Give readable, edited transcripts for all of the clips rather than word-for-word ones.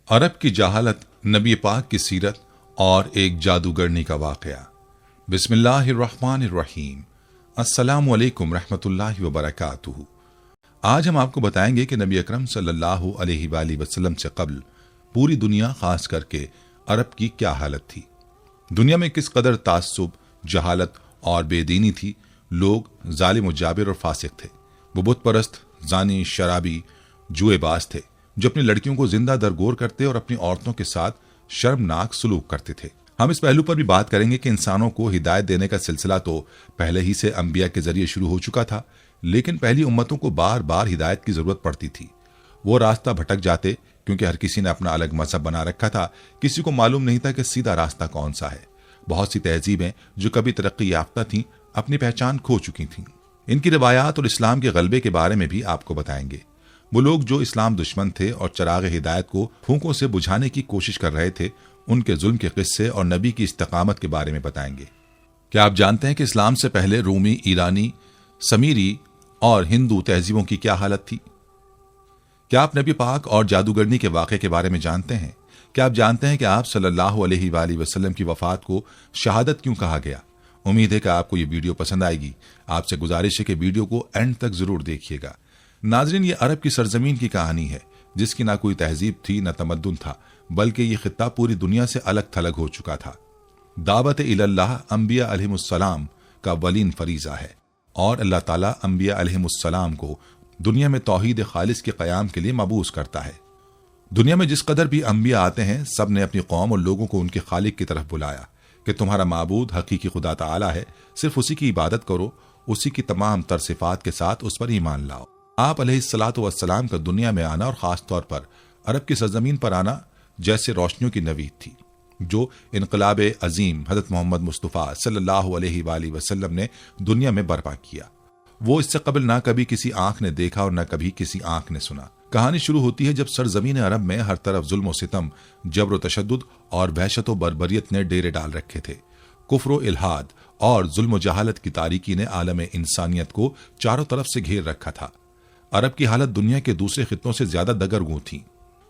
عرب کی جہالت، نبی پاک کی سیرت اور ایک جادوگرنی کا واقعہ۔ بسم اللہ الرحمن الرحیم۔ السلام علیکم رحمۃ اللہ وبرکاتہ۔ آج ہم آپ کو بتائیں گے کہ نبی اکرم صلی اللہ علیہ وآلہ وسلم سے قبل پوری دنیا، خاص کر کے عرب کی کیا حالت تھی۔ دنیا میں کس قدر تعصب، جہالت اور بے دینی تھی۔ لوگ ظالم و جابر اور فاسق تھے۔ وہ بت پرست، زانی، شرابی، جوئے باز تھے جو اپنی لڑکیوں کو زندہ درگور کرتے اور اپنی عورتوں کے ساتھ شرمناک سلوک کرتے تھے۔ ہم اس پہلو پر بھی بات کریں گے کہ انسانوں کو ہدایت دینے کا سلسلہ تو پہلے ہی سے انبیاء کے ذریعے شروع ہو چکا تھا، لیکن پہلی امتوں کو بار بار ہدایت کی ضرورت پڑتی تھی۔ وہ راستہ بھٹک جاتے کیونکہ ہر کسی نے اپنا الگ مذہب بنا رکھا تھا۔ کسی کو معلوم نہیں تھا کہ سیدھا راستہ کون سا ہے۔ بہت سی تہذیبیں جو کبھی ترقی یافتہ تھیں اپنی پہچان کھو چکی تھیں۔ ان کی روایات اور اسلام کے غلبے کے بارے میں بھی آپ کو بتائیں گے۔ وہ لوگ جو اسلام دشمن تھے اور چراغ ہدایت کو پھونکوں سے بجھانے کی کوشش کر رہے تھے، ان کے ظلم کے قصے اور نبی کی استقامت کے بارے میں بتائیں گے۔ کیا آپ جانتے ہیں کہ اسلام سے پہلے رومی، ایرانی، سمیری اور ہندو تہذیبوں کی کیا حالت تھی؟ کیا آپ نبی پاک اور جادوگرنی کے واقعے کے بارے میں جانتے ہیں؟ کیا آپ جانتے ہیں کہ آپ صلی اللہ علیہ وآلہ وسلم کی وفات کو شہادت کیوں کہا گیا؟ امید ہے کہ آپ کو یہ ویڈیو پسند آئے گی۔ آپ سے گزارش ہے کہ ویڈیو کو اینڈ تک ضرور دیکھیے گا۔ ناظرین، یہ عرب کی سرزمین کی کہانی ہے جس کی نہ کوئی تہذیب تھی، نہ تمدن تھا، بلکہ یہ خطہ پوری دنیا سے الگ تھلگ ہو چکا تھا۔ دعوت اللہ انبیاء علیہم السلام کا اولین فریضہ ہے، اور اللہ تعالیٰ انبیاء علیہم السلام کو دنیا میں توحید خالص کے قیام کے لیے مبعوث کرتا ہے۔ دنیا میں جس قدر بھی انبیاء آتے ہیں، سب نے اپنی قوم اور لوگوں کو ان کے خالق کی طرف بلایا کہ تمہارا معبود حقیقی خدا تعالیٰ ہے، صرف اسی کی عبادت کرو، اسی کی تمام تر صفات کے ساتھ اس پر ایمان لاؤ۔ آپ علیہ الصلاۃ والسلام کا دنیا میں آنا اور خاص طور پر عرب کی سرزمین پر آنا جیسے روشنیوں کی نوید تھی جو انقلاب عظیم حضرت محمد مصطفیٰ صلی اللہ علیہ وآلہ وسلم نے دنیا میں برپا کیا۔ وہ اس سے قبل نہ کبھی کسی آنکھ نے دیکھا اور نہ کبھی کسی آنکھ نے سنا۔ کہانی شروع ہوتی ہے جب سرزمین عرب میں ہر طرف ظلم و ستم، جبر و تشدد اور وحشت و بربریت نے ڈیرے ڈال رکھے تھے۔ کفر و الحاد اور ظلم و جہالت کی تاریکی نے عالم انسانیت کو چاروں طرف سے گھیر رکھا تھا۔ عرب کی حالت دنیا کے دوسرے خطوں سے زیادہ دگرگوں تھی۔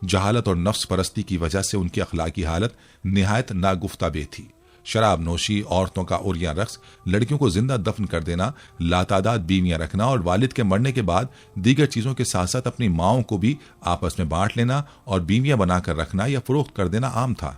جہالت اور نفس پرستی کی وجہ سے ان کی اخلاقی حالت نہایت ناگفتہ بے تھی۔ شراب نوشی، عورتوں کا عریاں رقص، لڑکیوں کو زندہ دفن کر دینا، لاتعداد بیویاں رکھنا اور والد کے مرنے کے بعد دیگر چیزوں کے ساتھ ساتھ اپنی ماؤں کو بھی آپس میں بانٹ لینا اور بیویاں بنا کر رکھنا یا فروخت کر دینا عام تھا۔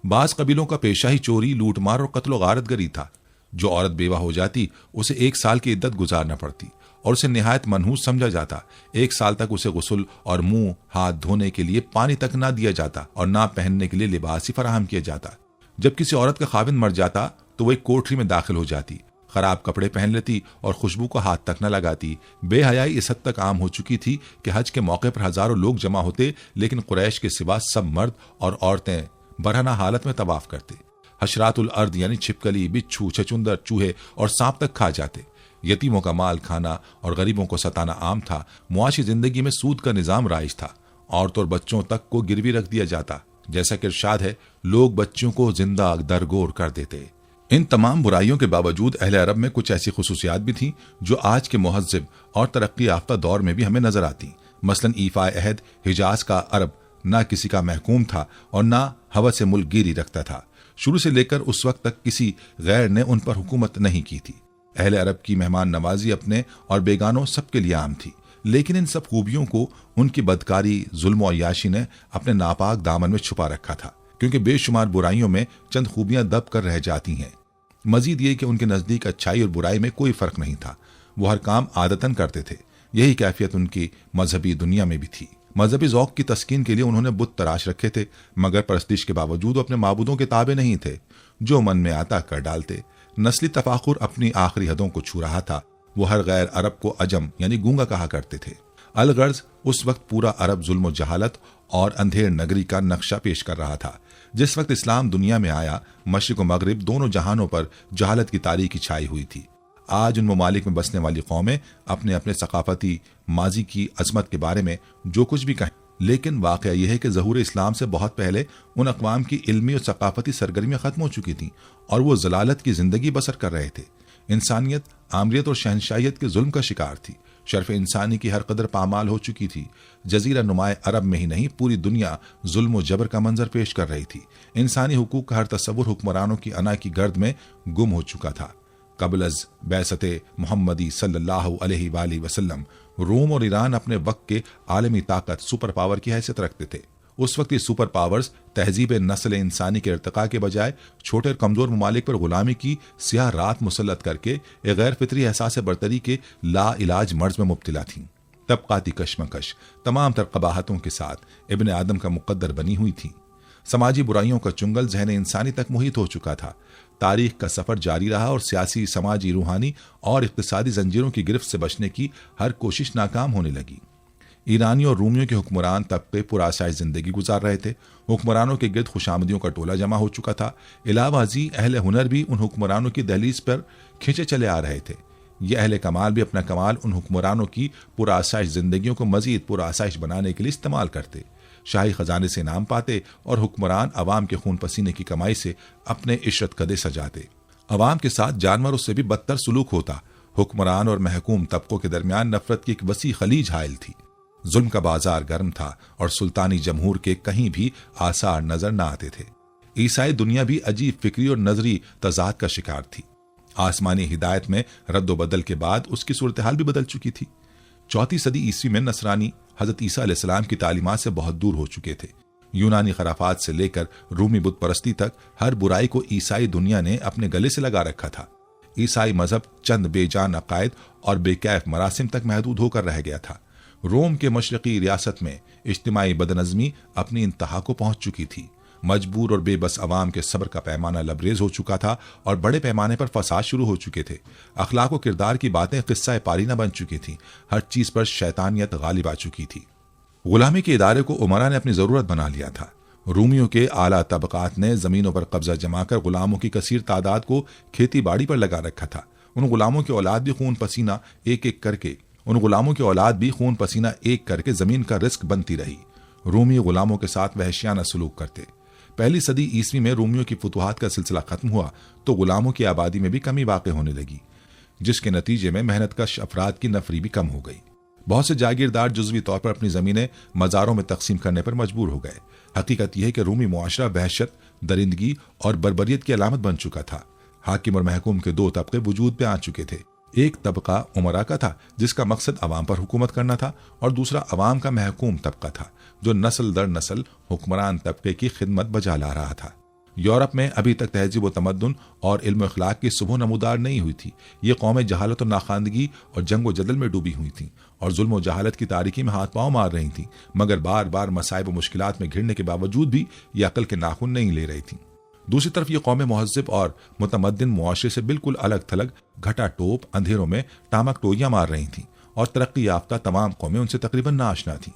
بعض قبیلوں کا پیشہ ہی چوری، لوٹ مار اور قتل و غارت گری تھا۔ جو عورت بیوہ ہو جاتی اسے 1 سال کی عدت گزارنا پڑتی اور اسے نہایت منحوس سمجھا جاتا۔ 1 سال تک اسے غسل اور منہ ہاتھ دھونے کے لیے پانی تک نہ دیا جاتا اور نہ پہننے کے لیے لباس ہی فراہم کیا جاتا۔ جب کسی عورت کا خاوند مر جاتا تو وہ ایک کوٹری میں داخل ہو جاتی، خراب کپڑے پہن لیتی اور خوشبو کا ہاتھ تک نہ لگاتی۔ بے حیائی اس حد تک عام ہو چکی تھی کہ حج کے موقع پر ہزاروں لوگ جمع ہوتے، لیکن قریش کے سوا سب مرد اور عورتیں برہنہ حالت میں طواف کرتے۔ حشرات الارض یعنی چھپکلی، بچھو، چھچندر، چوہے اور سانپ تک کھا جاتے۔ یتیموں کا مال کھانا اور غریبوں کو ستانا عام تھا۔ معاشی زندگی میں سود کا نظام رائج تھا۔ عورتوں اور بچوں تک کو گروی رکھ دیا جاتا۔ جیسا کہ ارشاد ہے، لوگ بچوں کو زندہ درگور کر دیتے۔ ان تمام برائیوں کے باوجود اہل عرب میں کچھ ایسی خصوصیات بھی تھیں جو آج کے مہذب اور ترقی یافتہ دور میں بھی ہمیں نظر آتی۔ مثلاً ایفا عہد، حجاز کا عرب نہ کسی کا محکوم تھا اور نہ ہوس ملک گیری رکھتا تھا۔ شروع سے لے کر اس وقت تک کسی غیر نے ان پر حکومت نہیں کی تھی۔ اہل عرب کی مہمان نوازی اپنے اور بیگانوں سب کے لیے عام تھی، لیکن ان سب خوبیوں کو ان کی بدکاری، ظلم و عیاشی نے اپنے ناپاک دامن میں چھپا رکھا تھا، کیونکہ بے شمار برائیوں میں چند خوبیاں دب کر رہ جاتی ہیں۔ مزید یہ کہ ان کے نزدیک اچھائی اور برائی میں کوئی فرق نہیں تھا۔ وہ ہر کام عادتاً کرتے تھے۔ یہی کیفیت ان کی مذہبی دنیا میں بھی تھی۔ مذہبی ذوق کی تسکین کے لیے انہوں نے بت تراش رکھے تھے، مگر پرستش کے باوجود اپنے معبودوں کے تابع نہیں تھے۔ جو من میں آتا کر ڈالتے۔ نسلی تفاخر اپنی آخری حدوں کو چھو رہا تھا۔ وہ ہر غیر عرب کو عجم یعنی گونگا کہا کرتے تھے۔ الغرض اس وقت پورا عرب ظلم و جہالت اور اندھیر نگری کا نقشہ پیش کر رہا تھا۔ جس وقت اسلام دنیا میں آیا، مشرق و مغرب دونوں جہانوں پر جہالت کی تاریکی چھائی ہوئی تھی۔ آج ان ممالک میں بسنے والی قومیں اپنے اپنے ثقافتی ماضی کی عظمت کے بارے میں جو کچھ بھی کہیں، لیکن واقعہ یہ ہے کہ ظہور اسلام سے بہت پہلے ان اقوام کی علمی اور ثقافتی سرگرمیاں ختم ہو چکی تھیں اور وہ ضلالت کی زندگی بسر کر رہے تھے۔ انسانیت آمریت اور شہنشاہیت کے ظلم کا شکار تھی۔ شرف انسانی کی ہر قدر پامال ہو چکی تھی۔ جزیرہ نمائے عرب میں ہی نہیں، پوری دنیا ظلم و جبر کا منظر پیش کر رہی تھی۔ انسانی حقوق کا ہر تصور حکمرانوں کی انا کی گرد میں گم ہو چکا تھا۔ قبل از بعثت محمدی صلی اللہ علیہ وآلہ وسلم روم اور ایران اپنے وقت کے عالمی طاقت سپر پاور کی حیثیت رکھتے تھے۔ اس وقت یہ سپر پاورز تہذیب نسل انسانی کے ارتقاء کے بجائے چھوٹے اور کمزور ممالک پر غلامی کی سیاہ رات مسلط کر کے ایک غیر فطری احساس برتری کے لا علاج مرض میں مبتلا تھیں۔ طبقاتی کشمکش تمام تر قباحتوں کے ساتھ ابن آدم کا مقدر بنی ہوئی تھی۔ سماجی برائیوں کا چنگل ذہن انسانی تک محیط ہو چکا تھا۔ تاریخ کا سفر جاری رہا اور سیاسی، سماجی، روحانی اور اقتصادی زنجیروں کی گرفت سے بچنے کی ہر کوشش ناکام ہونے لگی۔ ایرانی اور رومیوں کے حکمران طبقے پرآسائش زندگی گزار رہے تھے۔ حکمرانوں کے گرد خوشامدیوں کا ٹولہ جمع ہو چکا تھا۔ علاوہ ازیں اہل ہنر بھی ان حکمرانوں کی دہلیز پر کھینچے چلے آ رہے تھے۔ یہ اہل کمال بھی اپنا کمال ان حکمرانوں کی پرآسائش زندگیوں کو مزید پرآسائش بنانے کے لیے استعمال کرتے، شاہی خزانے سے انعام پاتے اور حکمران عوام کے خون پسینے کی کمائی سے اپنے عشرت قدے سجاتے۔ عوام کے ساتھ جانوروں سے بھی بدتر سلوک ہوتا۔ حکمران اور محکوم طبقوں کے درمیان نفرت کی ایک وسیع خلیج حائل تھی۔ ظلم کا بازار گرم تھا اور سلطانی جمہور کے کہیں بھی آثار نظر نہ آتے تھے۔ عیسائی دنیا بھی عجیب فکری اور نظری تضاد کا شکار تھی۔ آسمانی ہدایت میں رد و بدل کے بعد اس کی صورتحال بھی بدل چکی تھی۔ 4 صدی عیسوی میں نصرانی حضرت عیسیٰ علیہ السلام کی تعلیمات سے بہت دور ہو چکے تھے۔ یونانی خرافات سے لے کر رومی بت پرستی تک ہر برائی کو عیسائی دنیا نے اپنے گلے سے لگا رکھا تھا۔ عیسائی مذہب چند بے جان عقائد اور بے کیف مراسم تک محدود ہو کر رہ گیا تھا۔ روم کے مشرقی ریاست میں اجتماعی بدنظمی اپنی انتہا کو پہنچ چکی تھی۔ مجبور اور بے بس عوام کے صبر کا پیمانہ لبریز ہو چکا تھا اور بڑے پیمانے پر فساد شروع ہو چکے تھے۔ اخلاق و کردار کی باتیں قصہ پارینہ بن چکی تھیں۔ ہر چیز پر شیطانیت غالب آ چکی تھی۔ غلامی کے ادارے کو عمرا نے اپنی ضرورت بنا لیا تھا۔ رومیوں کے اعلیٰ طبقات نے زمینوں پر قبضہ جما کر غلاموں کی کثیر تعداد کو کھیتی باڑی پر لگا رکھا تھا۔ ان غلاموں کی اولاد بھی خون پسینہ ایک کر کے زمین کا رزق بنتی رہی۔ رومی غلاموں کے ساتھ وحشیانہ سلوک کرتے۔ پہلی صدی عیسوی میں رومیوں کی فتوحات کا سلسلہ ختم ہوا تو غلاموں کی آبادی میں بھی کمی واقع ہونے لگی، جس کے نتیجے میں محنت کش افراد کی نفری بھی کم ہو گئی۔ بہت سے جاگیردار جزوی طور پر اپنی زمینیں مزاروں میں تقسیم کرنے پر مجبور ہو گئے۔ حقیقت یہ ہے کہ رومی معاشرہ وحشت، درندگی اور بربریت کی علامت بن چکا تھا۔ حاکم اور محکوم کے 2 طبقے وجود پہ آ چکے تھے۔ ایک طبقہ عمرا کا تھا جس کا مقصد عوام پر حکومت کرنا تھا، اور دوسرا عوام کا محکوم طبقہ تھا جو نسل در نسل حکمران طبقے کی خدمت بجا لا رہا تھا۔ یورپ میں ابھی تک تہذیب و تمدن اور علم و اخلاق کی صبح نمودار نہیں ہوئی تھی۔ یہ قومیں جہالت و ناخواندگی اور جنگ و جدل میں ڈوبی ہوئی تھیں اور ظلم و جہالت کی تاریکی میں ہاتھ پاؤں مار رہی تھیں، مگر بار بار مصائب و مشکلات میں گھرنے کے باوجود بھی یہ عقل کے ناخن نہیں لے رہی تھیں۔ دوسری طرف یہ قومیں مہذب اور متمدن معاشرے سے بالکل الگ تھلگ گھٹا ٹوپ اندھیروں میں ٹامک ٹوئیاں مار رہی تھیں، اور ترقی یافتہ تمام قومیں ان سے تقریباً ناآشنا تھیں۔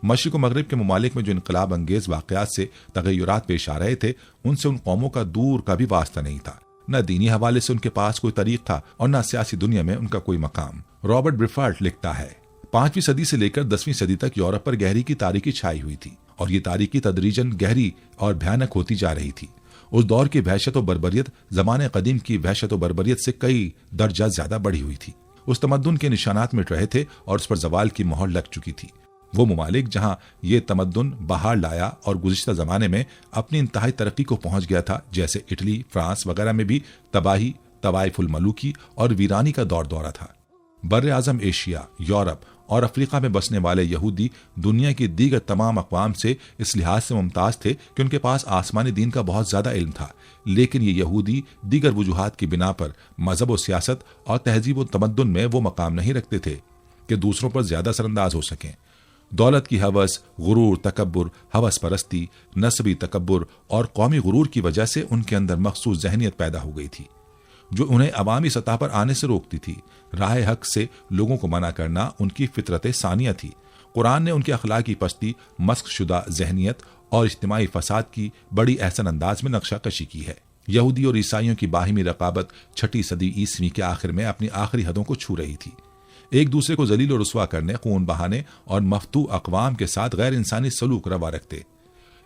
مشرق و مغرب کے ممالک میں جو انقلاب انگیز واقعات سے تغیرات پیش آ رہے تھے، ان سے ان قوموں کا دور کا بھی واسطہ نہیں تھا۔ نہ دینی حوالے سے ان کے پاس کوئی طریق تھا اور نہ سیاسی دنیا میں ان کا کوئی مقام۔ رابرٹ برفالٹ لکھتا ہے، 5ویں صدی سے لے کر 10ویں صدی تک یورپ پر گہری کی تاریکی چھائی ہوئی تھی، اور یہ تاریکی تدریجاً گہری اور بھیانک ہوتی جا رہی تھی۔ اس دور کی وحشت و بربریت زمانے قدیم کی وحشت و بربریت سے کئی درجہ زیادہ بڑھی ہوئی تھی۔ اس تمدن کے نشانات مٹ رہے تھے اور اس پر زوال کی مہر لگ چکی تھی۔ وہ ممالک جہاں یہ تمدن بہار لایا اور گزشتہ زمانے میں اپنی انتہائی ترقی کو پہنچ گیا تھا، جیسے اٹلی، فرانس وغیرہ میں بھی تباہی، طوائف الملوکی اور ویرانی کا دورہ تھا۔ بر اعظم ایشیا، یورپ اور افریقہ میں بسنے والے یہودی دنیا کی دیگر تمام اقوام سے اس لحاظ سے ممتاز تھے کہ ان کے پاس آسمانی دین کا بہت زیادہ علم تھا، لیکن یہ یہودی دیگر وجوہات کی بنا پر مذہب و سیاست اور تہذیب و تمدن میں وہ مقام نہیں رکھتے تھے کہ دوسروں پر زیادہ اثر انداز ہو سکیں۔ دولت کی ہوس، غرور، تکبر، ہوس پرستی، نسبی تکبر اور قومی غرور کی وجہ سے ان کے اندر مخصوص ذہنیت پیدا ہو گئی تھی جو انہیں عوامی سطح پر آنے سے روکتی تھی۔ راہ حق سے لوگوں کو منع کرنا ان کی فطرت ثانیہ تھی۔ قرآن نے ان کی اخلاقی پستی، مسخ شدہ ذہنیت اور اجتماعی فساد کی بڑی احسن انداز میں نقشہ کشی کی ہے۔ یہودی اور عیسائیوں کی باہمی رقابت 6 صدی عیسوی کے آخر میں اپنی آخری حدوں کو چھو رہی تھی۔ ایک دوسرے کو ذلیل و رسوا کرنے، خون بہانے اور مفتوح اقوام کے ساتھ غیر انسانی سلوک روا رکھتے۔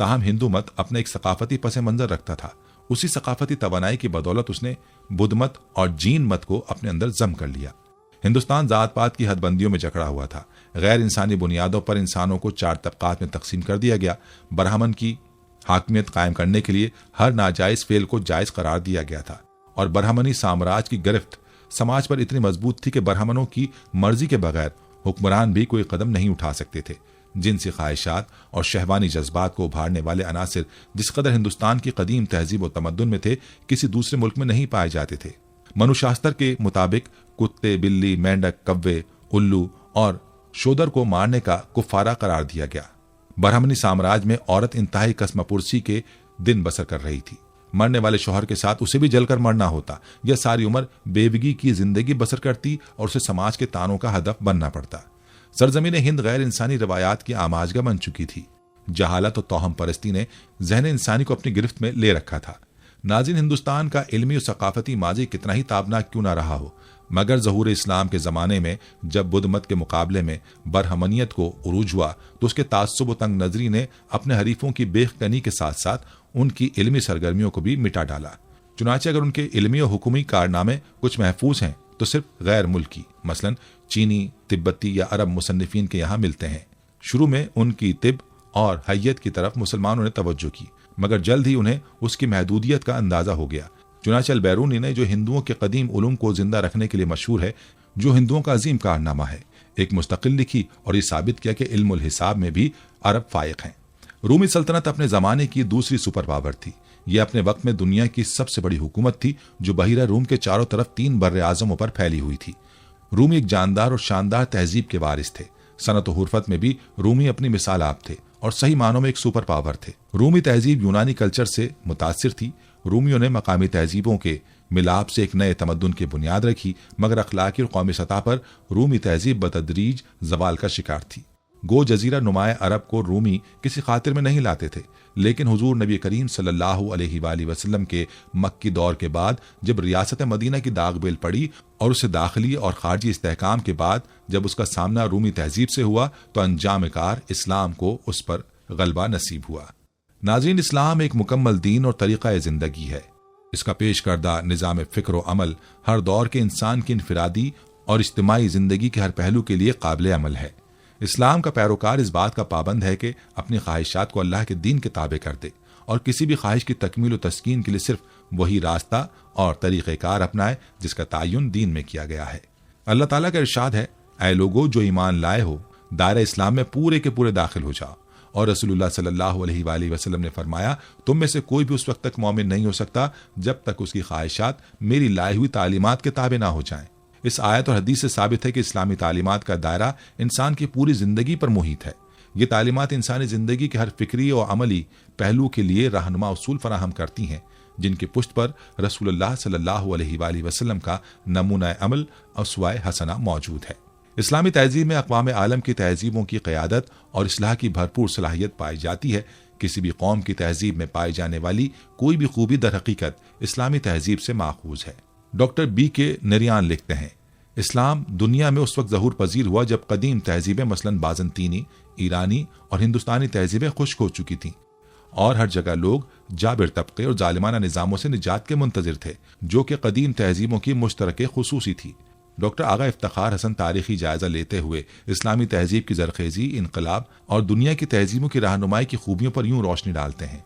تاہم ہندو مت اپنے ایک ثقافتی پس منظر رکھتا تھا۔ اسی ثقافتی توانائی کی بدولت اس نے بدھ مت اور جین مت کو اپنے اندر ضم کر لیا۔ ہندوستان ذات پات کی حد بندیوں میں جکڑا ہوا تھا۔ غیر انسانی بنیادوں پر انسانوں کو 4 طبقات میں تقسیم کر دیا گیا۔ برہمن کی حاکمیت قائم کرنے کے لیے ہر ناجائز فعل کو جائز قرار دیا گیا تھا، اور برہمنی سامراج کی گرفت سماج پر اتنی مضبوط تھی کہ برہمنوں کی مرضی کے بغیر حکمران بھی کوئی قدم نہیں اٹھا سکتے تھے۔ جنسی خواہشات اور شہوانی جذبات کو ابھارنے والے عناصر جس قدر ہندوستان کی قدیم تہذیب و تمدن میں تھے، کسی دوسرے ملک میں نہیں پائے جاتے تھے۔ منوشاستر کے مطابق کتے، بلی، مینڈک، کوے، الو اور شودر کو مارنے کا کفارہ قرار دیا گیا۔ برہمنی سامراج میں عورت انتہائی قسم پرسی کے دن بسر کر رہی تھی۔ مرنے والے شوہر کے ساتھ اسے بھی جل کر مرنا ہوتا، یا ساری عمر بیوگی کی زندگی بسر کرتی اور اسے سماج کے تانوں کا ہدف بننا پڑتا۔ سرزمین ہند غیر انسانی روایات کی آماجگاہ بن چکی تھی۔ جہالت و توہم پرستی نے ذہن انسانی کو اپنی گرفت میں لے رکھا تھا۔ ناظرین، ہندوستان کا علمی و ثقافتی ماضی کتنا ہی تابناک کیوں نہ رہا ہو، مگر ظہور اسلام کے زمانے میں جب بدھ مت کے مقابلے میں برہمنیت کو عروج ہوا تو اس کے تعصب و تنگ نظری نے اپنے حریفوں کی بیخ کنی کے ساتھ ساتھ ان کی علمی سرگرمیوں کو بھی مٹا ڈالا۔ چنانچہ اگر ان کے علمی و حکومی کارنامے کچھ محفوظ ہیں تو صرف غیر ملکی، مثلا چینی، تبتی یا عرب مصنفین کے یہاں ملتے ہیں۔ شروع میں ان کی طب اور حیت کی طرف مسلمانوں نے توجہ کی، مگر جلد ہی انہیں اس کی محدودیت کا اندازہ ہو گیا۔ چنانچہ البیرونی نے جو ہندوؤں کے قدیم علوم کو زندہ رکھنے کے لیے مشہور ہے، جو ہندوؤں کا عظیم کارنامہ ہے، ایک مستقل لکھی اور یہ ثابت کیا کہ علم الحساب میں بھی عرب فائق ہیں۔ رومی سلطنت اپنے زمانے کی دوسری سپر پاور تھی۔ یہ اپنے وقت میں دنیا کی سب سے بڑی حکومت تھی جو بحیرہ روم کے چاروں طرف 3 بر اعظموں پر پھیلی ہوئی تھی۔ رومی ایک جاندار اور شاندار تہذیب کے وارث تھے۔ صنعت و حرفت میں بھی رومی اپنی مثال آپ تھے اور صحیح معنوں میں ایک سپر پاور تھے۔ رومی تہذیب یونانی کلچر سے متاثر تھی۔ رومیوں نے مقامی تہذیبوں کے ملاپ سے ایک نئے تمدن کی بنیاد رکھی، مگر اخلاقی اور قومی سطح پر رومی تہذیب بتدریج زوال کا شکار تھی۔ گو جزیرہ نمایاں عرب کو رومی کسی خاطر میں نہیں لاتے تھے، لیکن حضور نبی کریم صلی اللہ علیہ وآلہ وسلم کے مکی دور کے بعد جب ریاست مدینہ کی داغ بیل پڑی اور اسے داخلی اور خارجی استحکام کے بعد جب اس کا سامنا رومی تہذیب سے ہوا تو انجام کار اسلام کو اس پر غلبہ نصیب ہوا۔ ناظرین، اسلام ایک مکمل دین اور طریقہ زندگی ہے۔ اس کا پیش کردہ نظام فکر و عمل ہر دور کے انسان کی انفرادی اور اجتماعی زندگی کے ہر پہلو کے لیے قابل عمل ہے۔ اسلام کا پیروکار اس بات کا پابند ہے کہ اپنی خواہشات کو اللہ کے دین کے تابع کر دے اور کسی بھی خواہش کی تکمیل و تسکین کے لیے صرف وہی راستہ اور طریقہ کار اپنائے جس کا تعین دین میں کیا گیا ہے۔ اللہ تعالیٰ کا ارشاد ہے، اے لوگو جو ایمان لائے ہو، دائرہ اسلام میں پورے کے پورے داخل ہو جاؤ۔ اور رسول اللہ صلی اللہ علیہ وآلہ وسلم نے فرمایا، تم میں سے کوئی بھی اس وقت تک مومن نہیں ہو سکتا جب تک اس کی خواہشات میری لائی ہوئی تعلیمات کے تابع نہ ہو جائیں۔ اس آیت اور حدیث سے ثابت ہے کہ اسلامی تعلیمات کا دائرہ انسان کی پوری زندگی پر محیط ہے۔ یہ تعلیمات انسانی زندگی کے ہر فکری و عملی پہلو کے لیے رہنما اصول فراہم کرتی ہیں، جن کی پشت پر رسول اللہ صلی اللہ علیہ وآلہ وسلم کا نمونہ عمل اسوہ حسنہ موجود ہے۔ اسلامی تہذیب میں اقوام عالم کی تہذیبوں کی قیادت اور اصلاح کی بھرپور صلاحیت پائی جاتی ہے۔ کسی بھی قوم کی تہذیب میں پائی جانے والی کوئی بھی خوبی در حقیقت اسلامی تہذیب سے ماخوذ ہے۔ ڈاکٹر بی کے نریان لکھتے ہیں، اسلام دنیا میں اس وقت ظہور پذیر ہوا جب قدیم تہذیبیں مثلا بازنطینی، ایرانی اور ہندوستانی تہذیبیں خشک ہو چکی تھیں، اور ہر جگہ لوگ جابر طبقے اور ظالمانہ نظاموں سے نجات کے منتظر تھے، جو کہ قدیم تہذیبوں کی مشترک خصوصی تھی۔ ڈاکٹر آغا افتخار حسن تاریخی جائزہ لیتے ہوئے اسلامی تہذیب کی زرخیزی، انقلاب اور دنیا کی تہذیبوں کی رہنمائی کی خوبیوں پر یوں روشنی ڈالتے ہیں،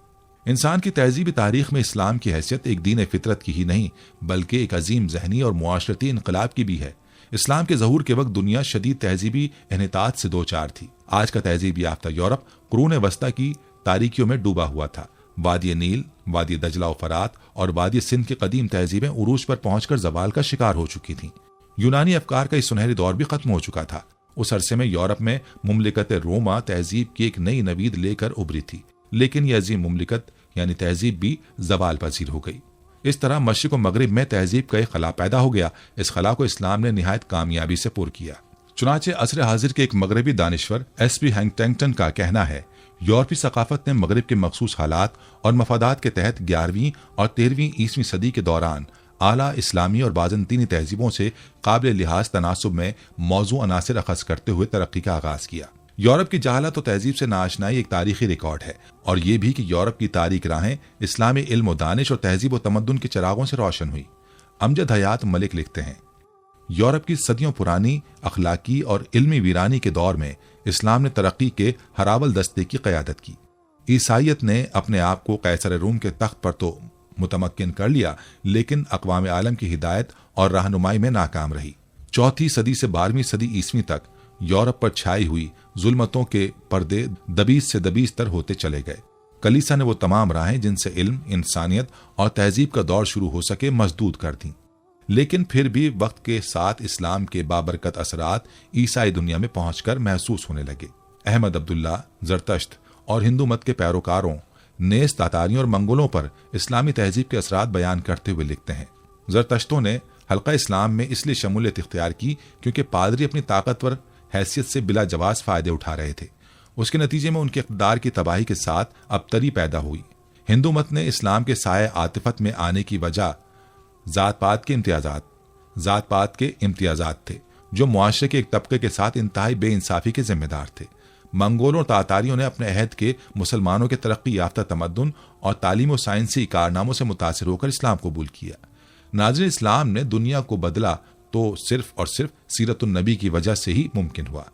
انسان کی تہذیبی تاریخ میں اسلام کی حیثیت ایک دین فطرت کی ہی نہیں بلکہ ایک عظیم ذہنی اور معاشرتی انقلاب کی بھی ہے۔ اسلام کے ظہور کے وقت دنیا شدید تہذیبی انحطاط سے دوچار تھی۔ آج کا تہذیب یافتہ یورپ قرون وسطی کی تاریکیوں میں ڈوبا ہوا تھا۔ وادی نیل، وادی دجلہ و فرات اور وادی سندھ کی قدیم تہذیبیں عروج پر پہنچ کر زوال کا شکار ہو چکی تھیں۔ یونانی افکار کا یہ سنہری دور بھی ختم ہو چکا تھا۔ اس عرصے میں یورپ میں مملکت روما تہذیب کی ایک نئی نوید لے کر ابھری تھی، لیکن یہ عظیم مملکت یعنی تہذیب بھی زوال پذیر ہو گئی۔ اس طرح مشرق و مغرب میں تہذیب کا ایک خلا پیدا ہو گیا۔ اس خلا کو اسلام نے نہایت کامیابی سے پر کیا۔ چنانچہ عصر حاضر کے ایک مغربی دانشور ایس پی ہنٹنگٹن کا کہنا ہے، یورپی ثقافت نے مغرب کے مخصوص حالات اور مفادات کے تحت 11ویں اور 13ویں عیسوی صدی کے دوران اعلیٰ اسلامی اور بازنطینی تہذیبوں سے قابل لحاظ تناسب میں موضوع عناصر اخذ کرتے ہوئے ترقی کا آغاز کیا۔ یورپ کی جہالت و تہذیب سے ناآشنائی ایک تاریخی ریکارڈ ہے، اور یہ بھی کہ یورپ کی تاریک راہیں اسلامی علم و دانش اور تہذیب و تمدن کے چراغوں سے روشن ہوئی۔ امجد حیات ملک لکھتے ہیں، یورپ کی صدیوں پرانی اخلاقی اور علمی ویرانی کے دور میں اسلام نے ترقی کے ہراول دستے کی قیادت کی۔ عیسائیت نے اپنے آپ کو قیصر روم کے تخت پر تو متمکن کر لیا، لیکن اقوام عالم کی ہدایت اور رہنمائی میں ناکام رہی۔ 4 صدی سے 12ویں صدی عیسوی تک یورپ پر چھائی ہوئی ظلمتوں کے پردے دبیز سے دبیز تر ہوتے چلے گئے۔ کلیسا نے وہ تمام راہیں جن سے علم، انسانیت اور تہذیب کا دور شروع ہو سکے مسدود کر دیں، لیکن پھر بھی وقت کے ساتھ اسلام کے بابرکت اثرات عیسائی دنیا میں پہنچ کر محسوس ہونے لگے۔ احمد عبداللہ زرتشت اور ہندو مت کے پیروکاروں نیز تاتاریوں اور منگولوں پر اسلامی تہذیب کے اثرات بیان کرتے ہوئے لکھتے ہیں، زرتشتوں نے حلقہ اسلام میں اس لیے شمولیت اختیار کی کیونکہ پادری اپنی طاقتور حیثیت سے بلا جواز فائدے اٹھا رہے تھے۔ اس کے نتیجے میں ان کے اقتدار کی تباہی کے ساتھ ابتری پیدا ہوئی۔ ہندو مت نے اسلام کے سائے عاطفت میں آنے کی وجہ ذات پات کے امتیازات تھے، جو معاشرے کے ایک طبقے کے ساتھ انتہائی بے انصافی کے ذمہ دار تھے۔ منگولوں اور تاتاریوں نے اپنے عہد کے مسلمانوں کے ترقی یافتہ تمدن اور تعلیم و سائنسی کارناموں سے متاثر ہو کر اسلام قبول کیا۔ ناظرین، اسلام نے دنیا کو بدلا تو صرف اور صرف سیرت النبی کی وجہ سے ہی ممکن ہوا۔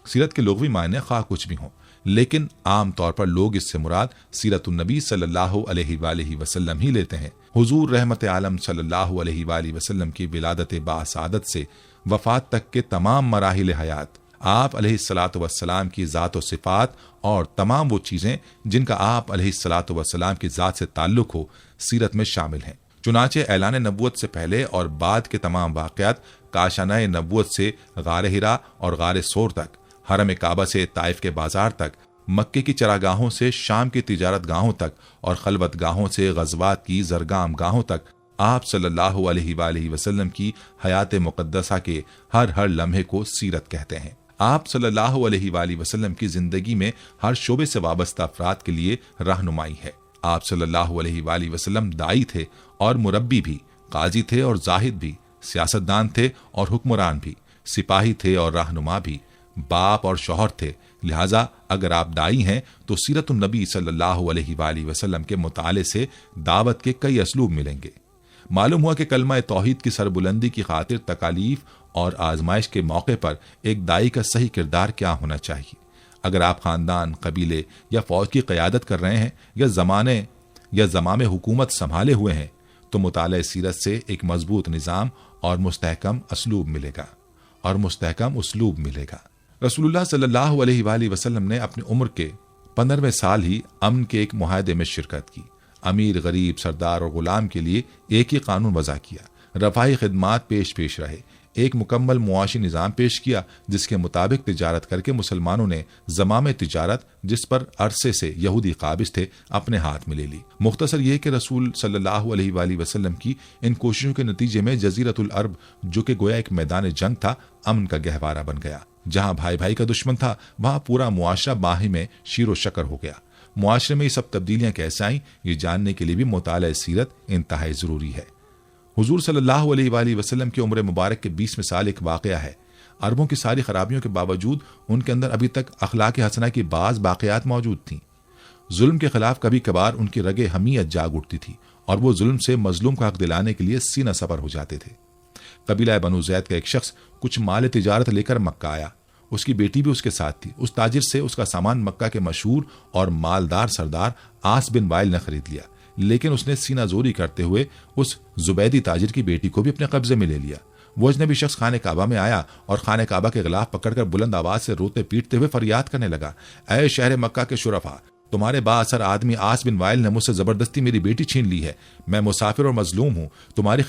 سیرت کے لغوی معنی خواہ کچھ بھی ہوں، لیکن عام طور پر لوگ اس سے مراد سیرت النبی صلی اللہ علیہ وآلہ وسلم ہی لیتے ہیں۔ حضور رحمت عالم صلی اللہ علیہ وآلہ وسلم کی ولادت باسعادت سے وفات تک کے تمام مراحل حیات، آپ علیہ الصلاۃ والسلام کی ذات و صفات اور تمام وہ چیزیں جن کا آپ علیہ الصلاۃ والسلام کی ذات سے تعلق ہو، سیرت میں شامل ہیں۔ چنانچہ اعلان نبوت سے پہلے اور بعد کے تمام واقعات، کاشانہ نبوت سے غار حرا اور غار ثور تک، حرم کعبہ سے طائف کے بازار تک، مکے کی چراگاہوں سے شام کی تجارت گاہوں تک اور خلوت گاہوں سے غزوات کی زرگام گاہوں تک، آپ صلی اللہ علیہ وآلہ وسلم کی حیات مقدسہ کے ہر لمحے کو سیرت کہتے ہیں۔ آپ صلی اللہ علیہ وآلہ وسلم کی زندگی میں ہر شعبے سے وابستہ افراد کے لیے رہنمائی ہے۔ آپ صلی اللہ علیہ وآلہ وسلم دائی تھے اور مربی بھی، قاضی تھے اور زاہد بھی، سیاستدان تھے اور حکمران بھی، سپاہی تھے اور رہنما بھی، باپ اور شوہر تھے۔ لہٰذا اگر آپ دائی ہیں تو سیرت النبی صلی اللہ علیہ وآلہ وسلم کے مطالعے سے دعوت کے کئی اسلوب ملیں گے۔ معلوم ہوا کہ کلمہ توحید کی سربلندی کی خاطر تکالیف اور آزمائش کے موقع پر ایک دائی کا صحیح کردار کیا ہونا چاہیے۔ اگر آپ خاندان، قبیلے یا فوج کی قیادت کر رہے ہیں یا زمام حکومت سنبھالے ہوئے ہیں تو مطالعہ سیرت سے ایک مضبوط نظام اور مستحکم اسلوب ملے گا۔ رسول اللہ صلی اللہ علیہ وآلہ وسلم نے اپنی عمر کے 15ویں سال ہی امن کے ایک معاہدے میں شرکت کی۔ امیر، غریب، سردار اور غلام کے لیے ایک ہی قانون وضع کیا۔ رفاہی خدمات پیش رہے۔ ایک مکمل معاشی نظام پیش کیا جس کے مطابق تجارت کر کے مسلمانوں نے زمام تجارت، جس پر عرصے سے یہودی قابض تھے، اپنے ہاتھ میں لے لی۔ مختصر یہ کہ رسول صلی اللہ علیہ وآلہ وسلم کی ان کوششوں کے نتیجے میں جزیرۃ العرب، جو کہ گویا ایک میدان جنگ تھا، امن کا گہوارہ بن گیا۔ جہاں بھائی بھائی کا دشمن تھا، وہاں پورا معاشرہ باہم میں شیر و شکر ہو گیا۔ معاشرے میں یہ سب تبدیلیاں کیسے آئیں، یہ جاننے کے لیے بھی مطالعہ سیرت انتہائی ضروری ہے۔ حضور صلی اللہ علیہ وآلہ وسلم کی عمر مبارک کے 20ویں سال ایک واقعہ ہے۔ عربوں کی ساری خرابیوں کے باوجود ان کے اندر ابھی تک اخلاق حسنہ کی بعض باقیات موجود تھیں۔ ظلم کے خلاف کبھی کبھار ان کی رگے حمیت جاگ اٹھتی تھی اور وہ ظلم سے مظلوم کو حق دلانے کے لیے سینہ سپر ہو جاتے تھے۔ قبیلہ بنو زید کا ایک شخص کچھ مال تجارت لے کر مکہ آیا۔ اس کی بیٹی بھی اس کے ساتھ تھی۔ اس تاجر سے اس کا سامان مکہ کے مشہور اور مالدار سردار عاص بن وائل نے خرید لیا، لیکن اس نے سینہ زوری کرتے ہوئے اس زبیدی تاجر کی بیٹی کو بھی اپنے قبضے میں لے لیا۔ وہ اجنبی شخص خانہ کعبہ میں آیا اور خانہ کعبہ کے غلاف پکڑ کر بلند آواز سے روتے پیٹتے ہوئے فریاد کرنے لگا، اے شہر مکہ کے شرفا، تمہارے با اثر آدمی عاص بن وائل نے مجھ سے زبردستی میری بیٹی چھین لی ہے۔ میں مسافر اور مظلوم ہوں، تمہاری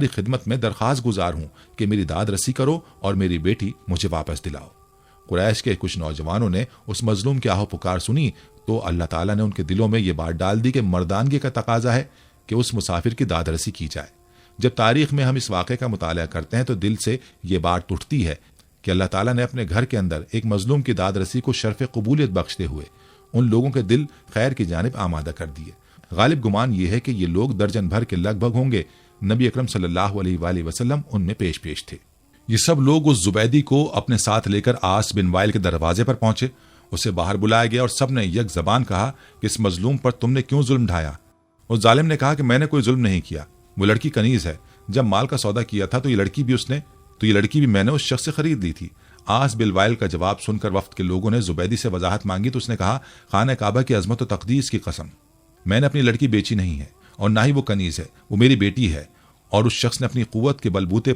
خدمت میں درخواست گزار ہوں کہ میری داد رسی کرو اور میری بیٹی مجھے واپس دلاؤ۔ قریش کے کچھ نوجوانوں نے اس مظلوم کی آہو پکار سنی تو اللہ تعالیٰ نے ان کے دلوں میں یہ بات ڈال دی کہ مردانگی کا تقاضا ہے کہ اس مسافر کی داد رسی کی جائے۔ جب تاریخ میں ہم اس واقعے کا مطالعہ کرتے ہیں تو دل سے یہ بات اٹھتی ہے کہ اللہ تعالیٰ نے اپنے گھر کے اندر ایک مظلوم کی داد رسی کو شرف قبولیت بخشتے ہوئے ان لوگوں کے دل خیر کی جانب آمادہ کر دیے۔ غالب گمان یہ ہے کہ یہ لوگ درجن بھر کے لگ بھگ ہوں گے۔ نبی اکرم صلی اللہ علیہ وآلہ وسلم ان میں پیش تھے۔ یہ سب لوگ اس زبیدی کو اپنے ساتھ لے کر آس بن وائل کے دروازے پر پہنچے۔ اسے باہر بلایا گیا اور سب نے یک زبان کہا کہ اس مظلوم پر تم نے کیوں ظلم ڈھایا؟ اس ظالم نے کہا کہ میں نے کوئی ظلم نہیں کیا، وہ لڑکی کنیز ہے، جب مال کا سودا کیا تھا تو یہ لڑکی بھی میں نے اس شخص سے خرید لی تھی۔ آس بن وائل کا جواب سن کر وفد کے لوگوں نے زبیدی سے وضاحت مانگی تو اس نے کہا، خانہ کعبہ کی عظمت و تقدیس کی قسم، میں نے اپنی لڑکی بیچی نہیں ہے اور نہ ہی وہ کنیز ہے، وہ میری بیٹی ہے، اور اس شخص نے اپنی قوت کے بلبوتے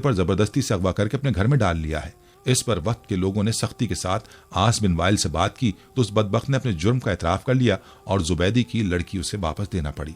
پر زبردستی سے اغوا کر کے اپنے گھر میں ڈال لیا ہے۔ اس پر وقت کے لوگوں نے سختی کے ساتھ آس بن وائل سے بات کی تو اس بدبخت نے اپنے جرم کا اعتراف کر لیا اور زبیدی کی لڑکی اسے واپس دینا پڑی۔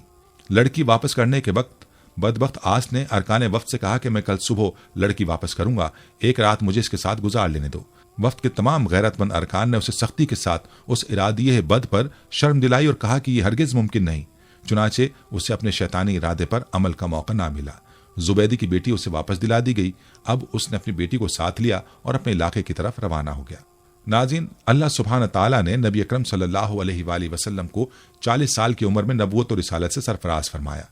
لڑکی واپس کرنے کے وقت بدبخت آس نے ارکان وفد سے کہا کہ میں کل صبح لڑکی واپس کروں گا، ایک رات مجھے اس کے ساتھ گزار لینے دو۔ وفد کے تمام غیرت مند ارکان نے اسے سختی کے ساتھ اس ارادیہ بد پر شرم دلائی اور کہا کہ یہ ہرگز ممکن نہیں۔ چنانچہ اسے اپنے شیطانی ارادے پر عمل کا موقع نہ ملا۔ زبیدی کی بیٹی اسے واپس دلا دی گئی۔ اب اس نے اپنی بیٹی کو ساتھ لیا اور اپنے علاقے کی طرف روانہ ہو گیا۔ ناظرین، اللہ سبحانہ تعالیٰ نے نبی اکرم صلی اللہ علیہ وآلہ وسلم کو 40 سال کی عمر میں نبوت اور رسالت سے سرفراز فرمایا۔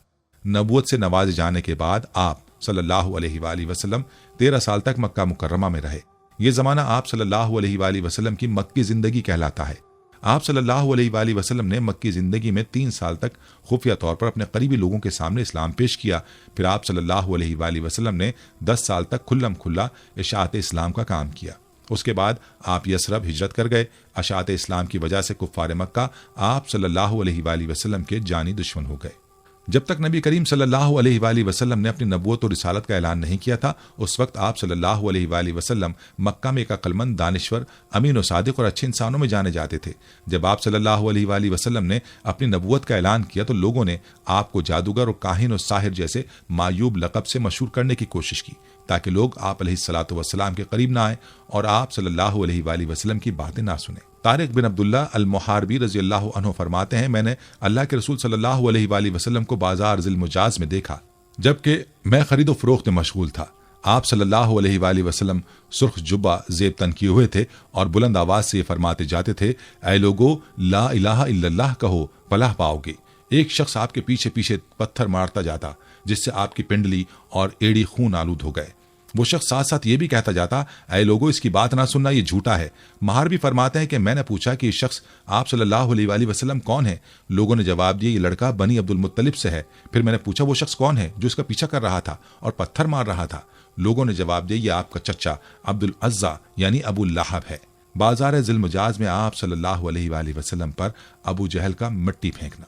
نبوت سے نوازے جانے کے بعد آپ صلی اللہ علیہ وآلہ وسلم 13 سال تک مکہ مکرمہ میں رہے۔ یہ زمانہ آپ صلی اللہ علیہ وآلہ وسلم کی مکی زندگی کہلاتا ہے۔ آپ صلی اللہ علیہ وآلہ وسلم نے مکی زندگی میں 3 سال تک خفیہ طور پر اپنے قریبی لوگوں کے سامنے اسلام پیش کیا۔ پھر آپ صلی اللہ علیہ وآلہ وسلم نے 10 سال تک کھلم کھلا اشاعت اسلام کا کام کیا۔ اس کے بعد آپ یثرب ہجرت کر گئے۔ اشاعت اسلام کی وجہ سے کفار مکہ آپ صلی اللہ علیہ وآلہ وسلم کے جانی دشمن ہو گئے۔ جب تک نبی کریم صلی اللہ علیہ وآلہ وسلم نے اپنی نبوت اور رسالت کا اعلان نہیں کیا تھا، اس وقت آپ صلی اللہ علیہ وآلہ وسلم مکہ میں ایک عقل مند، دانشور، امین و صادق اور اچھے انسانوں میں جانے جاتے تھے۔ جب آپ صلی اللہ علیہ وآلہ وسلم نے اپنی نبوت کا اعلان کیا تو لوگوں نے آپ کو جادوگر اور کاہن اور ساحر جیسے معیوب لقب سے مشہور کرنے کی کوشش کی تاکہ لوگ آپ علیہ الصلوۃ والسلام کے قریب نہ آئیں اور آپ صلی اللہ علیہ وآلہ وسلم کی باتیں نہ سنیں۔ طارق بن عبداللہ المحاربی رضی اللہ عنہ فرماتے ہیں، میں نے اللہ کے رسول صلی اللہ علیہ وآلہ وسلم کو بازار ذی المجاز میں دیکھا جبکہ میں خرید و فروخت میں مشغول تھا۔ آپ صلی اللہ علیہ وآلہ وسلم سرخ جبہ زیب تن کیے ہوئے تھے اور بلند آواز سے یہ فرماتے جاتے تھے، اے لوگو، لا الہ الا اللہ کہو، فلاح پاؤ گے۔ ایک شخص آپ کے پیچھے پیچھے پتھر مارتا جاتا جس سے آپ کی پنڈلی اور ایڑی خون آلود ہو گئے۔ وہ شخص ساتھ ساتھ یہ بھی کہتا جاتا، اے لوگوں، اس کی بات نہ سننا، یہ جھوٹا ہے۔ مہار بھی فرماتے ہیں کہ میں نے پوچھا کہ یہ شخص آپ صلی اللہ علیہ وآلہ وسلم کون ہے؟ لوگوں نے جواب دیا، یہ لڑکا بنی عبد المطلب سے ہے۔ پھر میں نے پوچھا وہ شخص کون ہے جو اس کا پیچھا کر رہا تھا اور پتھر مار رہا تھا؟ لوگوں نے جواب دیا، یہ آپ کا چچا عبد العزا یعنی ابو لہب ہے۔ بازار ذی المجاز میں آپ صلی اللہ علیہ وآلہ وسلم پر ابو جہل کا مٹی پھینکنا۔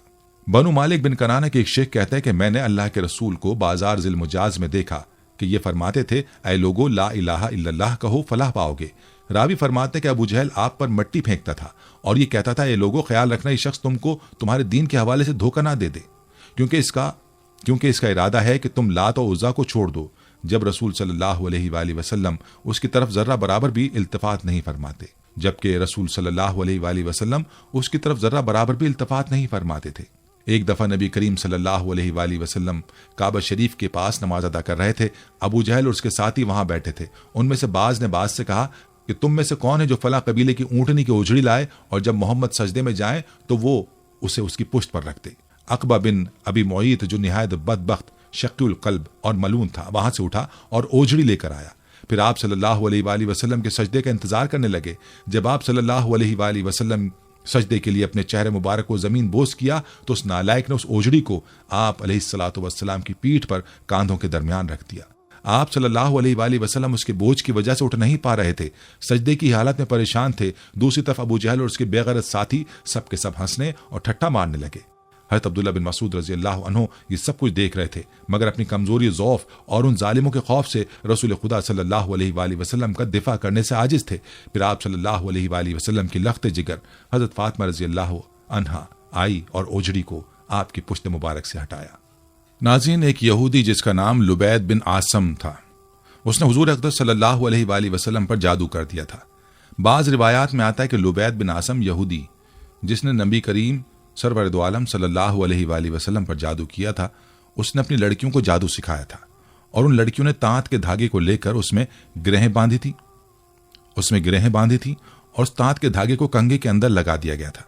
بنو مالک بن کنانہ کے ایک شیخ کہتے ہیں کہ میں نے اللہ کے رسول کو بازار ذی المجاز میں دیکھا کہ یہ فرماتے تھے، اے لوگو، لا الہ الا اللہ کہو، فلاح پاؤ گے۔ راوی فرماتے ہیں کہ ابو جہل آپ پر مٹی پھینکتا تھا اور یہ کہتا تھا، اے لوگو، خیال رکھنا یہ شخص تم کو تمہارے دین کے حوالے سے دھوکہ نہ دے دے، کیونکہ اس کا ارادہ ہے کہ تم لات و عزا کو چھوڑ دو۔ جب رسول صلی اللہ علیہ وآلہ وسلم اس کی طرف ذرہ برابر بھی التفات نہیں فرماتے، جبکہ رسول صلی اللہ علیہ وآلہ وسلم اس کی طرف ذرہ برابر بھی التفات نہیں فرماتے تھے۔ ایک دفعہ نبی کریم صلی اللہ علیہ وآلہ وسلم کعبہ شریف کے پاس نماز ادا کر رہے تھے۔ ابو جہل اور اس کے ساتھی وہاں بیٹھے تھے۔ ان میں سے بعض نے بعض سے کہا کہ تم میں سے کون ہے جو فلاں قبیلے کی اونٹنی کی اجڑی لائے اور جب محمد سجدے میں جائیں تو وہ اسے اس کی پشت پر رکھ دے۔ عقبہ بن ابی معیط جو نہایت بدبخت، شقی القلب اور ملعون تھا، وہاں سے اٹھا اور اوجڑی لے کر آیا۔ پھر آپ صلی اللہ علیہ وآلہ وسلم کے سجدے کا انتظار کرنے لگے۔ جب آپ صلی اللہ علیہ وآلہ وسلم سجدے کے لیے اپنے چہرے مبارک کو زمین بوس کیا تو اس نالائق نے اس اوجڑی کو آپ علیہ الصلوۃ والسلام کی پیٹھ پر کاندھوں کے درمیان رکھ دیا۔ آپ صلی اللہ علیہ وآلہ وسلم اس کے بوجھ کی وجہ سے اٹھ نہیں پا رہے تھے، سجدے کی حالت میں پریشان تھے۔ دوسری طرف ابو جہل اور اس کے بے غیرت ساتھی سب کے سب ہنسنے اور ٹھٹا مارنے لگے۔ حضرت عبداللہ بن مسعود رضی اللہ عنہ یہ سب کچھ دیکھ رہے تھے، مگر اپنی کمزوری، ضعف اور ان ظالموں کے خوف سے رسول خدا صلی اللہ علیہ وآلہ وسلم کا دفاع کرنے سے عاجز تھے۔ پھر آپ صلی اللہ علیہ وآلہ وسلم کی لخت جگر حضرت فاطمہ رضی اللہ عنہا آئی اور اوجڑی کو آپ کی پشت مبارک سے ہٹایا۔ ناظرین، ایک یہودی جس کا نام لبید بن عاصم تھا، اس نے حضور اقدس صلی اللہ علیہ وآلہ وسلم پر جادو کر دیا تھا۔ بعض روایات میں آتا ہے کہ لبید بن عاصم یہودی جس نے نبی کریم سرور دو عالم صلی اللہ علیہ وآلہ وسلم پر جادو کیا تھا، اس نے اپنی لڑکیوں کو جادو سکھایا تھا اور ان لڑکیوں نے تانت کے دھاگے کو لے کر اس میں گرہیں باندھی تھی اور اس تانت کے دھاگے کو کنگھے کے اندر لگا دیا گیا تھا۔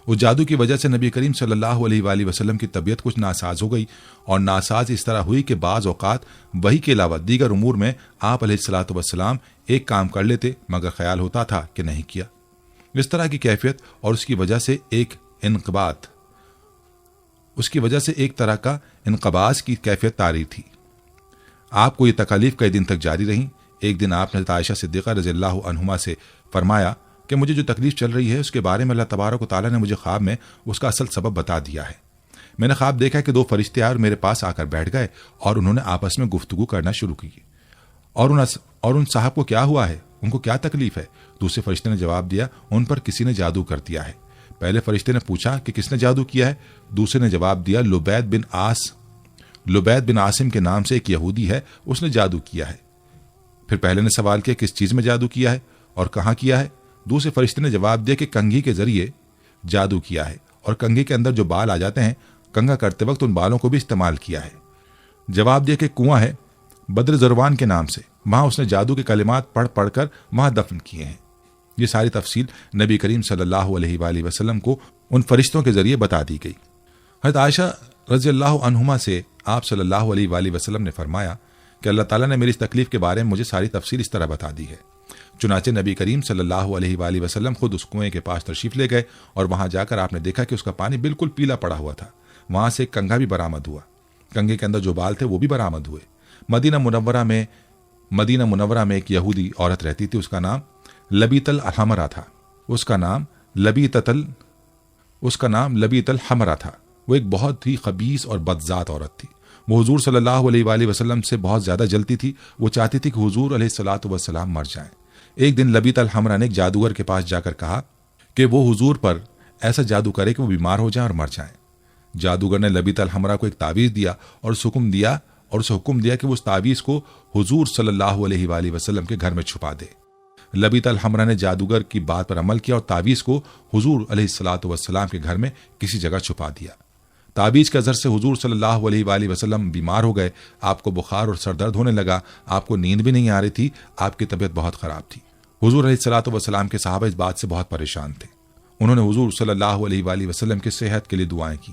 اس جادو کی وجہ سے نبی کریم صلی اللہ علیہ وآلہ وسلم کی طبیعت کچھ ناساز ہو گئی، اور ناساز اس طرح ہوئی کہ بعض اوقات وحی کے علاوہ دیگر امور میں آپ علیہ الصلوۃ والسلام ایک کام کر لیتے مگر خیال ہوتا تھا کہ نہیں کیا۔ اس طرح کی کیفیت اور اس کی وجہ سے ایک طرح کا انقباض کی کیفیت طاری تھی۔ آپ کو یہ تکالیف کئی دن تک جاری رہیں۔ ایک دن آپ نے عائشہ صدیقہ رضی اللہ عنہما سے فرمایا کہ مجھے جو تکلیف چل رہی ہے اس کے بارے میں اللہ تبارک و تعالیٰ نے مجھے خواب میں اس کا اصل سبب بتا دیا ہے۔ میں نے خواب دیکھا کہ 2 فرشتے آئے اور میرے پاس آ کر بیٹھ گئے اور انہوں نے آپس میں گفتگو کرنا شروع کی، اور ان صاحب کو کیا ہوا ہے، ان کو کیا تکلیف ہے؟ دوسرے فرشتے نے جواب دیا، ان پر کسی نے جادو کر دیا ہے۔ پہلے فرشتے نے پوچھا کہ کس نے جادو کیا ہے؟ دوسرے نے جواب دیا، لبید بن عاصم کے نام سے ایک یہودی ہے، اس نے جادو کیا ہے۔ پھر پہلے نے سوال کیا کس چیز میں جادو کیا ہے اور کہاں کیا ہے؟ دوسرے فرشتے نے جواب دیا کہ کنگھی کے ذریعے جادو کیا ہے، اور کنگھی کے اندر جو بال آ جاتے ہیں کنگھا کرتے وقت ان بالوں کو بھی استعمال کیا ہے۔ جواب دیا کہ کنواں ہے بدر زروان کے نام سے، وہاں اس نے جادو کے کلمات پڑھ کر وہاں دفن کیے ہیں۔ یہ ساری تفصیل نبی کریم صلی اللہ علیہ وآلہ وسلم کو ان فرشتوں کے ذریعے بتا دی گئی۔ حضرت عائشہ رضی اللہ عنہما سے آپ صلی اللہ علیہ وآلہ وسلم نے فرمایا کہ اللہ تعالیٰ نے میری اس تکلیف کے بارے میں مجھے ساری تفصیل اس طرح بتا دی ہے۔ چنانچہ نبی کریم صلی اللہ علیہ وآلہ وسلم خود اس کنویں کے پاس تشریف لے گئے، اور وہاں جا کر آپ نے دیکھا کہ اس کا پانی بالکل پیلا پڑا ہوا تھا۔ وہاں سے ایک کنگھا بھی برآمد ہوا، کنگھے کے اندر جو بال تھے وہ بھی برآمد ہوئے۔ مدینہ منورہ میں ایک یہودی عورت رہتی تھی، اس کا نام لبیت الحمرا تھا۔ اس کا نام لبیت الحمرا تھا۔ وہ ایک بہت ہی خبیث اور بدذات عورت تھی۔ وہ حضور صلی اللہ علیہ وآلہ وسلم سے بہت زیادہ جلتی تھی۔ وہ چاہتی تھی کہ حضور علیہ الصلوۃ والسلام مر جائیں۔ ایک دن لبیت الحمرا نے ایک جادوگر کے پاس جا کر کہا کہ وہ حضور پر ایسا جادو کرے کہ وہ بیمار ہو جائیں اور مر جائیں۔ جادوگر نے لبیت الحمرا کو ایک تعویذ دیا اور اسے حکم دیا کہ وہ اس تعویذ کو حضور صلی اللہ علیہ وآلہ وسلم کے گھر میں چھپا دے۔ لبیت الحمرا نے جادوگر کی بات پر عمل کیا اور تعویذ کو حضور علیہ الصلوۃ والسلام کے گھر میں کسی جگہ چھپا دیا۔ تعویذ کے اثر سے حضور صلی اللہ علیہ وآلہ وسلم بیمار ہو گئے۔ آپ کو بخار اور سر درد ہونے لگا، آپ کو نیند بھی نہیں آ رہی تھی، آپ کی طبیعت بہت خراب تھی۔ حضور علیہ الصلوۃ والسلام کے صحابہ اس بات سے بہت پریشان تھے۔ انہوں نے حضور صلی اللہ علیہ وآلہ وسلم کی صحت کے لیے دعائیں کی،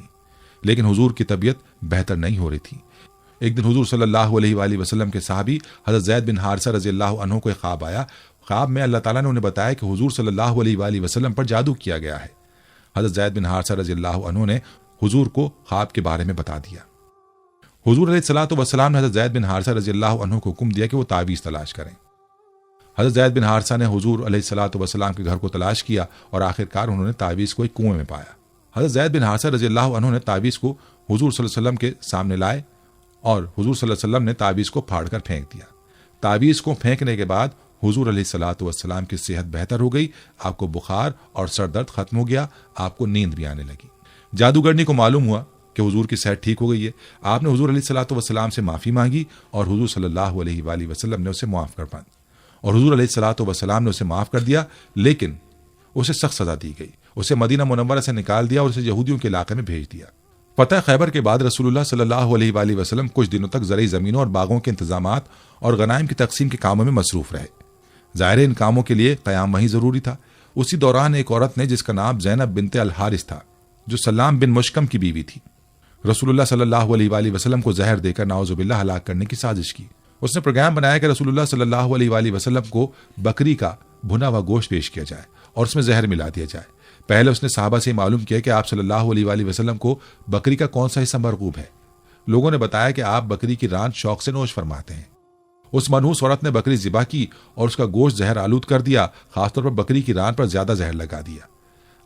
لیکن حضور کی طبیعت بہتر نہیں ہو رہی تھی۔ ایک دن حضور صلی اللہ علیہ وآلہ وسلم کے صحابی حضرت زید بن حارثہ رضی اللہ عنہ کو ایک خواب آیا۔ خواب میں اللہ تعالیٰ نے انہیں بتایا کہ حضور صلی اللہ علیہ وآلہ وسلم پر جادو کیا گیا ہے۔ حضرت زید بن حارثہ رضی اللہ عنہ نے حضور کو خواب کے بارے میں بتا دیا۔ حضور علیہ الصلوۃ والسلام نے حضرت زید بن حارثہ رضی اللہ عنہ کو حکم دیا کہ وہ تعویذ تلاش کریں۔ حضرت زید بن حارثہ نے حضور علیہ الصلوۃ والسلام کے گھر کو تلاش کیا اور آخرکار انہوں نے تعویذ کو ایک کنویں میں پایا۔ حضرت زید بن حارثہ رضی اللہ عنہ نے تعویذ کو حضور صلی اللہ علیہ وسلم کے سامنے لائے اور حضور صلی اللہ علیہ وسلم نے تعویذ کو پھاڑ کر پھینک دیا۔ تعویذ کو پھینکنے کے بعد حضور علیہ الصلوۃ والسلام کی صحت بہتر ہو گئی، آپ کو بخار اور سر درد ختم ہو گیا، آپ کو نیند بھی آنے لگی۔ جادوگرنی کو معلوم ہوا کہ حضور کی صحت ٹھیک ہو گئی ہے۔ آپ نے حضور علیہ الصلوۃ والسلام سے معافی مانگی اور حضور صلی اللہ علیہ وآلہ وسلم نے اسے معاف کر پایا، اور حضور علیہ الصلوۃ والسلام نے اسے معاف کر دیا، لیکن اسے سخت سزا دی گئی۔ اسے مدینہ منورہ سے نکال دیا اور اسے یہودیوں کے علاقے میں بھیج دیا۔ فتح خیبر کے بعد رسول اللہ صلی اللہ علیہ وآلہ وسلم کچھ دنوں تک زرعی زمینوں اور باغوں کے انتظامات اور غنائم کی تقسیم کے کاموں میں مصروف رہے۔ ظاہر ان کاموں کے لیے قیام وحی ضروری تھا۔ اسی دوران ایک عورت نے جس کا نام زینب بنت الحارث تھا، جو سلام بن مشکم کی بیوی تھی، رسول اللہ صلی اللہ علیہ وآلہ وسلم کو زہر دے کر نعوذ باللہ ہلاک کرنے کی سازش کی۔ اس نے پروگرام بنایا کہ رسول اللہ صلی اللہ علیہ وآلہ وسلم کو بکری کا بھنا ہوا گوشت پیش کیا جائے اور اس میں زہر ملا دیا جائے۔ پہلے اس نے صحابہ سے معلوم کیا کہ آپ صلی اللہ علیہ وآلہ وسلم کو بکری کا کون سا حصہ مرغوب ہے۔ لوگوں نے بتایا کہ آپ بکری کی ران شوق سے نوش فرماتے ہیں۔ اس منحوس عورت نے بکری ذبح کی اور اس کا گوشت زہر آلود کر دیا، خاص طور پر بکری کی ران پر زیادہ زہر لگا دیا۔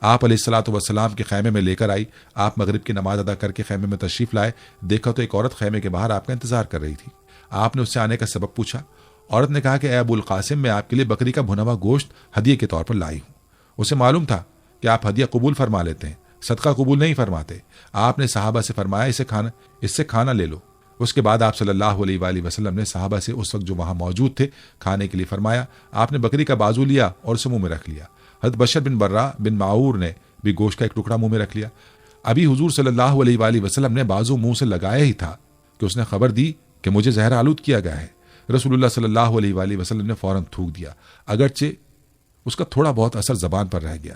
آپ علیہ الصلوۃ والسلام کے خیمے میں لے کر آئی۔ آپ مغرب کی نماز ادا کر کے خیمے میں تشریف لائے۔ دیکھا تو ایک عورت خیمے کے باہر آپ کا انتظار کر رہی تھی۔ آپ نے اس سے آنے کا سبب پوچھا۔ عورت نے کہا کہ اے ابو القاسم، میں آپ کے لیے بکری کا بھنا ہوا گوشت ہدیے کے طور پر لائی ہوں۔ اسے معلوم تھا کہ آپ ہدیہ قبول فرما لیتے ہیں، صدقہ قبول نہیں فرماتے۔ آپ نے صحابہ سے فرمایا اس سے کھانا لے لو۔ اس کے بعد آپ صلی اللہ علیہ وآلہ وسلم نے صحابہ سے اس وقت جو وہاں موجود تھے کھانے کے لیے فرمایا۔ آپ نے بکری کا بازو لیا اور اسے منہ میں رکھ لیا۔ حضرت بشر بن برہ بن معور نے بھی گوشت کا ایک ٹکڑا منہ میں رکھ لیا۔ ابھی حضور صلی اللہ علیہ وآلہ وسلم نے بازو منہ سے لگایا ہی تھا کہ اس نے خبر دی کہ مجھے زہر آلود کیا گیا ہے۔ رسول اللہ صلی اللہ علیہ وآلہ وسلم نے فوراً تھوک دیا، اگرچہ اس کا تھوڑا بہت اثر زبان پر رہ گیا۔